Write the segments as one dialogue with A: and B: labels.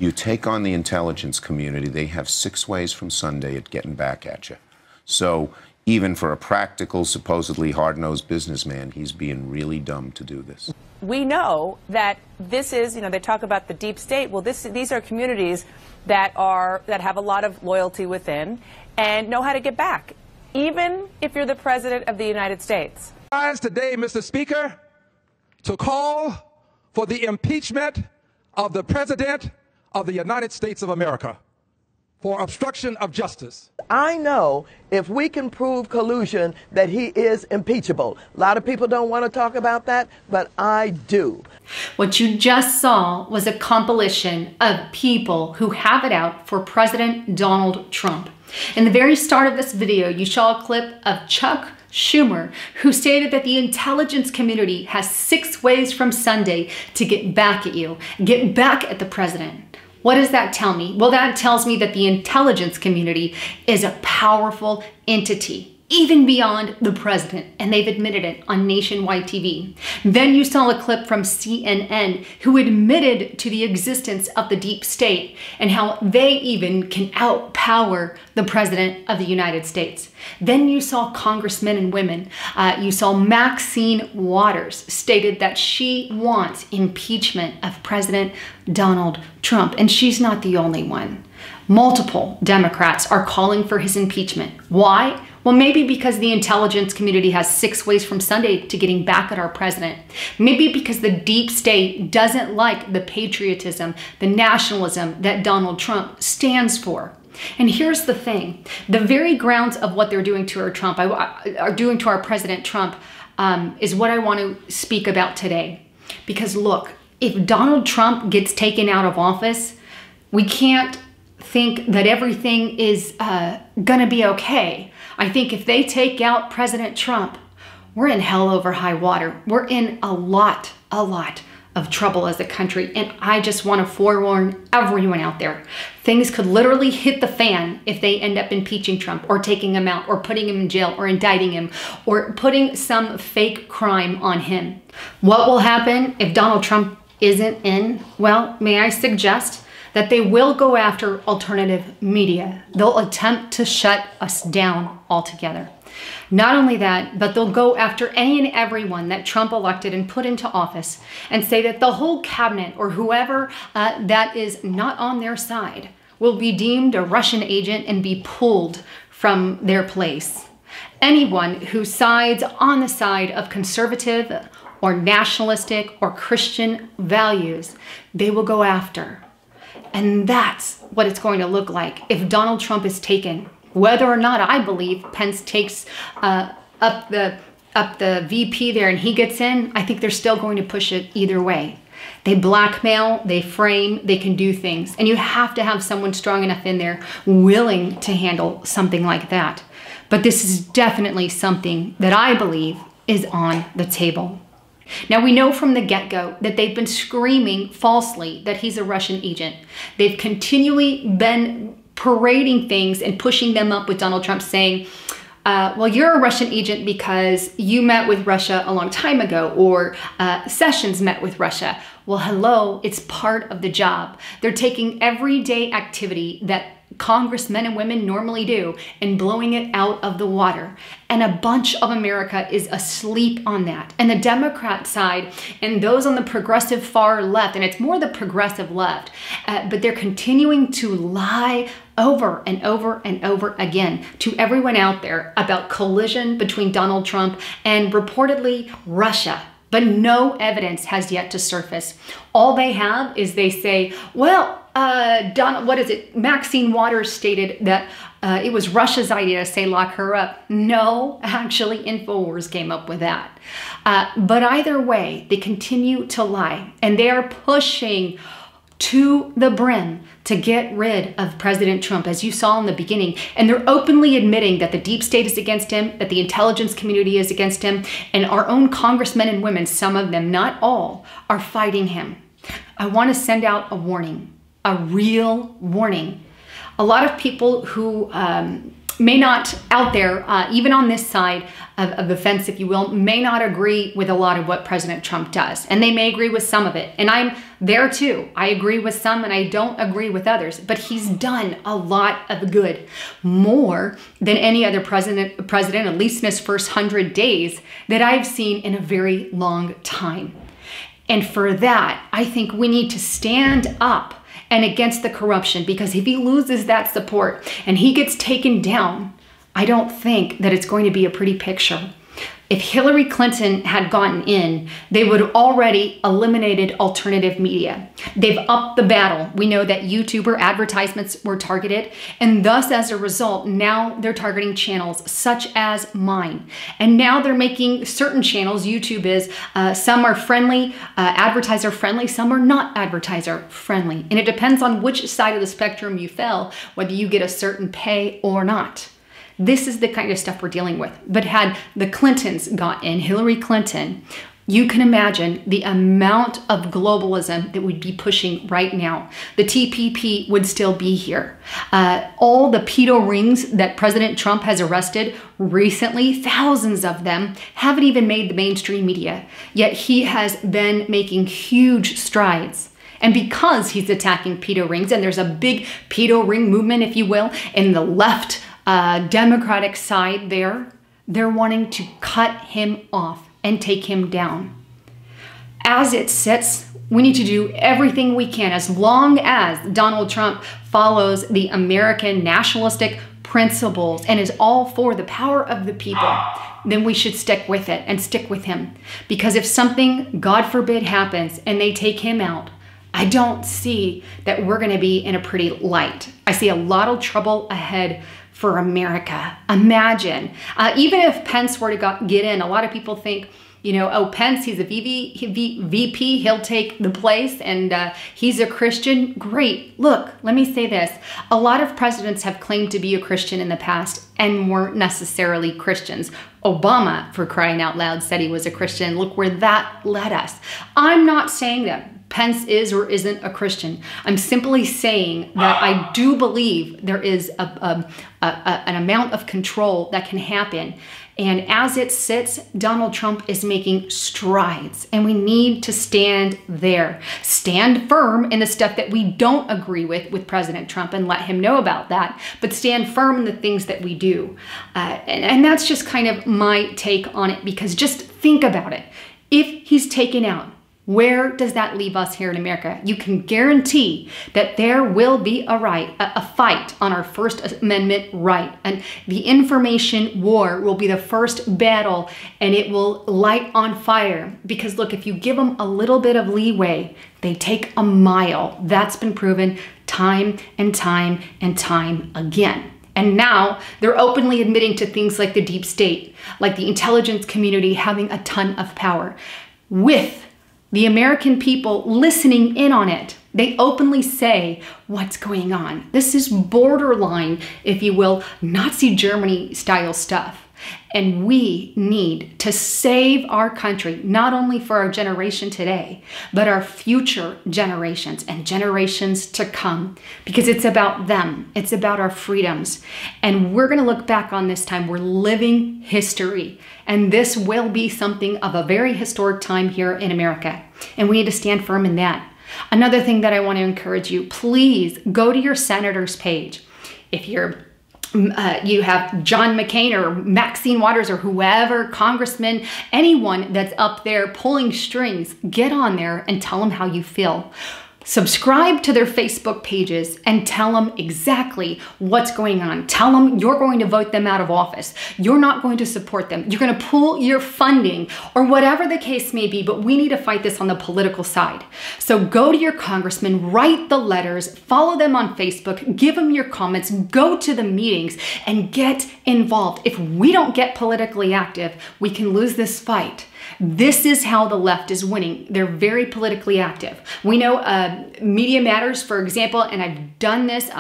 A: You take on the intelligence community, they have 6 ways from Sunday at getting back at you. So even for a practical, supposedly hard-nosed businessman, he's being really dumb to do this.
B: We know that this is, they talk about the deep state. Well, these are communities that have a lot of loyalty within and know how to get back, even if you're the President of the United States.
C: Today, Mr. Speaker, to call for the impeachment of the President of the United States of America for obstruction of justice.
D: I know if we can prove collusion that he is impeachable. A lot of people don't want to talk about that, but I do.
E: What you just saw was a compilation of people who have it out for President Donald Trump. In the very start of this video, you saw a clip of Chuck Schumer, who stated that the intelligence community has 6 ways from Sunday to get back at you, get back at the president. What does that tell me? Well, that tells me that the intelligence community is a powerful entity, even beyond the president, and they've admitted it on nationwide TV. Then you saw a clip from CNN who admitted to the existence of the deep state and how they even can outpower the president of the United States. Then you saw congressmen and women. You saw Maxine Waters stated that she wants impeachment of President Donald Trump, and she's not the only one. Multiple Democrats are calling for his impeachment. Why? Well, maybe because the intelligence community has 6 ways from Sunday to getting back at our president. Maybe because the deep state doesn't like the patriotism, the nationalism that Donald Trump stands for. And here's the thing. The very grounds of what they're doing to our President Trump is what I want to speak about today. Because look, if Donald Trump gets taken out of office, we can't think that everything is gonna be okay. I think if they take out President Trump, we're in hell over high water. We're in a lot of trouble as a country. And I just want to forewarn everyone out there. Things could literally hit the fan if they end up impeaching Trump or taking him out or putting him in jail or indicting him or putting some fake crime on him. What will happen if Donald Trump isn't in? Well, may I suggest that they will go after alternative media. They'll attempt to shut us down altogether. Not only that, but they'll go after any and everyone that Trump elected and put into office and say that the whole cabinet or whoever that is not on their side will be deemed a Russian agent and be pulled from their place. Anyone who sides on the side of conservative or nationalistic or Christian values, they will go after. And that's what it's going to look like if Donald Trump is taken. Whether or not I believe Pence takes up the VP there and he gets in, I think they're still going to push it either way. They blackmail, they frame, they can do things. And you have to have someone strong enough in there willing to handle something like that. But this is definitely something that I believe is on the table. Now, we know from the get-go that they've been screaming falsely that he's a Russian agent. They've continually been parading things and pushing them up with Donald Trump saying, well, you're a Russian agent because you met with Russia a long time ago, or Sessions met with Russia. Well, hello, it's part of the job. They're taking everyday activity that congressmen and women normally do and blowing it out of the water. And a bunch of America is asleep on that. And the Democrat side and those on the progressive far left, and it's more the progressive left, but they're continuing to lie over and over and over again to everyone out there about collision between Donald Trump and reportedly Russia. But no evidence has yet to surface. All they have is they say, well, Maxine Waters stated that it was Russia's idea to say lock her up. No, actually InfoWars came up with that. But either way, they continue to lie and they are pushing to the brim to get rid of President Trump, as you saw in the beginning. And they're openly admitting that the deep state is against him, that the intelligence community is against him, and our own congressmen and women, some of them, not all, are fighting him. I want to send out a warning, a real warning. A lot of people who may not out there, even on this side of the fence, if you will, may not agree with a lot of what President Trump does. And they may agree with some of it. And I'm there too. I agree with some and I don't agree with others. But he's done a lot of good. More than any other president, at least in his first 100 days, that I've seen in a very long time. And for that, I think we need to stand up and against the corruption, because if he loses that support and he gets taken down, I don't think that it's going to be a pretty picture. If Hillary Clinton had gotten in, they would have already eliminated alternative media. They've upped the battle. We know that YouTuber advertisements were targeted, and thus as a result, now they're targeting channels such as mine. And now they're making certain channels, YouTube is, some are friendly, advertiser friendly, some are not advertiser friendly. And it depends on which side of the spectrum you fell, whether you get a certain pay or not. This is the kind of stuff we're dealing with. But had the Clintons got in, Hillary Clinton, you can imagine the amount of globalism that we'd be pushing right now. The TPP would still be here. All the pedo rings that President Trump has arrested recently, thousands of them, haven't even made the mainstream media. Yet he has been making huge strides. And because he's attacking pedo rings, and there's a big pedo ring movement, if you will, in the left Democratic side there, they're wanting to cut him off and take him down. As it sits, we need to do everything we can, as long as Donald Trump follows the American nationalistic principles and is all for the power of the people, then we should stick with it and stick with him. Because if something, God forbid, happens and they take him out, I don't see that we're going to be in a pretty light. I see a lot of trouble ahead for America. Imagine, even if Pence were to get in, a lot of people think, you know, oh, Pence, he's a VP, he'll take the place, and he's a Christian. Great. Look, let me say this. A lot of presidents have claimed to be a Christian in the past and weren't necessarily Christians. Obama, for crying out loud, said he was a Christian. Look where that led us. I'm not saying that Pence is or isn't a Christian. I'm simply saying that I do believe there is an amount of control that can happen. And as it sits, Donald Trump is making strides, and we need to stand there. Stand firm in the stuff that we don't agree with President Trump, and let him know about that, but stand firm in the things that we do. And that's just kind of my take on it, because just think about it. If he's taken out, where does that leave us here in America? You can guarantee that there will be a fight on our First Amendment right. And the information war will be the first battle, and it will light on fire. Because look, if you give them a little bit of leeway, they take a mile. That's been proven time and time and time again. And now they're openly admitting to things like the deep state, like the intelligence community having a ton of power. With the American people listening in on it, they openly say what's going on. This is borderline, if you will, Nazi Germany style stuff. And we need to save our country, not only for our generation today, but our future generations and generations to come, because it's about them. It's about our freedoms. And we're going to look back on this time. We're living history. And this will be something of a very historic time here in America. And we need to stand firm in that. Another thing that I want to encourage you, please go to your senator's page. If you have John McCain or Maxine Waters or whoever, congressman, anyone that's up there pulling strings, get on there and tell them how you feel. Subscribe to their Facebook pages and tell them exactly what's going on. Tell them you're going to vote them out of office. You're not going to support them. You're going to pull your funding or whatever the case may be, but we need to fight this on the political side. So go to your congressman, write the letters, follow them on Facebook, give them your comments, go to the meetings and get involved. If we don't get politically active, we can lose this fight. This is how the left is winning. They're very politically active. We know Media Matters, for example, and I've done this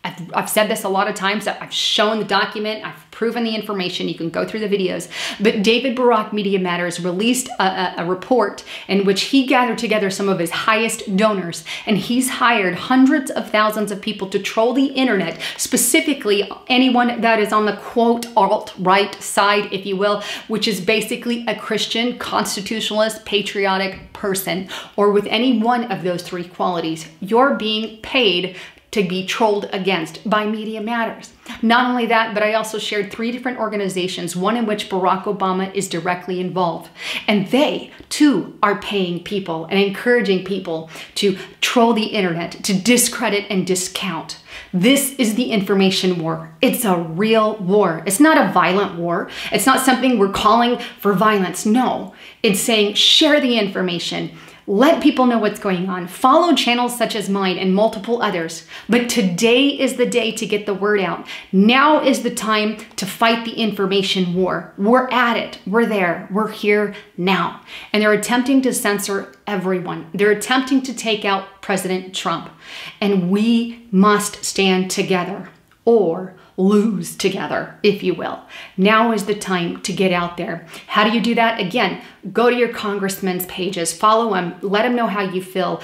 E: I've said this a lot of times. I've shown the document. I've proven the information. You can go through the videos. But David Barak Media Matters released a report in which he gathered together some of his highest donors, and he's hired hundreds of thousands of people to troll the internet, specifically anyone that is on the quote alt-right side, if you will, which is basically a Christian, constitutionalist, patriotic person, or with any one of those three qualities. You're being paid to be trolled against by Media Matters. Not only that, but I also shared 3 different organizations, one in which Barack Obama is directly involved. And they, too, are paying people and encouraging people to troll the internet, to discredit and discount. This is the information war. It's a real war. It's not a violent war. It's not something we're calling for violence. No, it's saying share the information. Let people know what's going on. Follow channels such as mine and multiple others. But today is the day to get the word out. Now is the time to fight the information war. We're at it. We're there. We're here now. And they're attempting to censor everyone. They're attempting to take out President Trump. And we must stand together, or lose together, if you will. Now is the time to get out there. How do you do that? Again, go to your congressman's pages, follow them, let them know how you feel.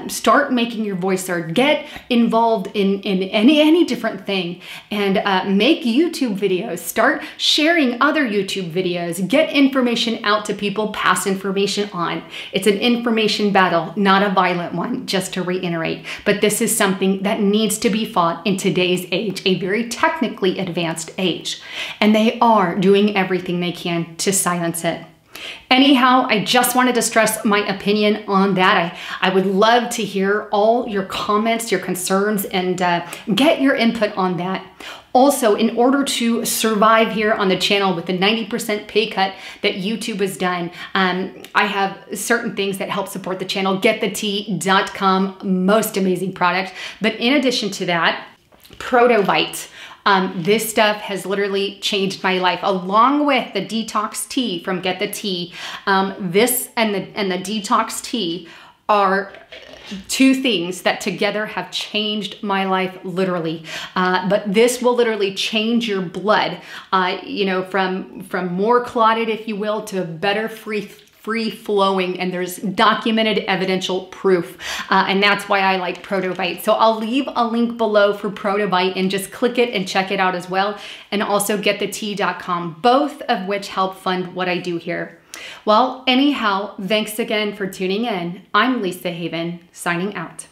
E: Start making your voice heard. Get involved in any different thing, and make YouTube videos. Start sharing other YouTube videos. Get information out to people. Pass information on. It's an information battle, not a violent one, just to reiterate. But this is something that needs to be fought in today's age, a very technically advanced age. And they are doing everything they can to silence it. Anyhow, I just wanted to stress my opinion on that. I would love to hear all your comments, your concerns, and get your input on that. Also, in order to survive here on the channel with the 90% pay cut that YouTube has done, I have certain things that help support the channel. GetTheTea.com, most amazing product. But in addition to that, Protovite. This stuff has literally changed my life, along with the detox tea from Get the Tea. This and the detox tea are 2 things that together have changed my life, literally. But this will literally change your blood, from more clotted, if you will, to better free flowing, and there's documented evidential proof. And that's why I like Protovite. So I'll leave a link below for Protovite, and just click it and check it out as well. And also GetTheTea.com, both of which help fund what I do here. Well, anyhow, thanks again for tuning in. I'm Lisa Haven, signing out.